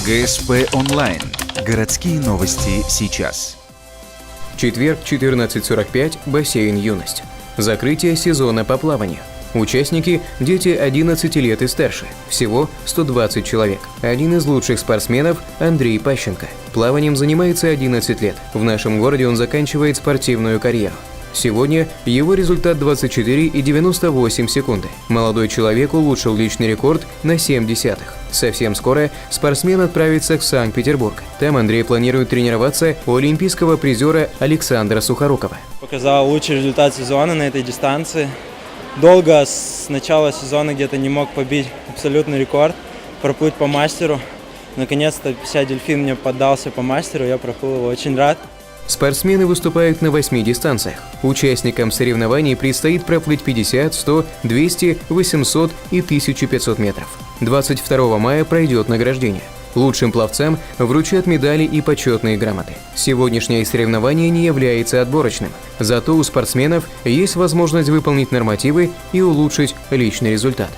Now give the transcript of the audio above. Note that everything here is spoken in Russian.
ГСП онлайн. Городские новости сейчас. Четверг, 14:45, бассейн «Юность». Закрытие сезона по плаванию. Участники – дети 11 лет и старше. Всего 120 человек. Один из лучших спортсменов – Андрей Пащенко. Плаванием занимается 11 лет. В нашем городе он заканчивает спортивную карьеру. Сегодня его результат 24,98 секунды. Молодой человек улучшил личный рекорд на 0,7. Совсем скоро спортсмен отправится в Санкт-Петербург. Там Андрей планирует тренироваться у олимпийского призера Александра Сухорукова. Показал лучший результат сезона на этой дистанции. Долго с начала сезона где-то не мог побить абсолютный рекорд, проплыть по мастеру. Наконец-то 50 дельфин мне поддался по мастеру, я проплыл его, очень рад. Спортсмены выступают на 8 дистанциях. Участникам соревнований предстоит проплыть 50, 100, 200, 800 и 1500 метров. 22 мая пройдет награждение. Лучшим пловцам вручат медали и почетные грамоты. Сегодняшнее соревнование не является отборочным. Зато у спортсменов есть возможность выполнить нормативы и улучшить личный результат.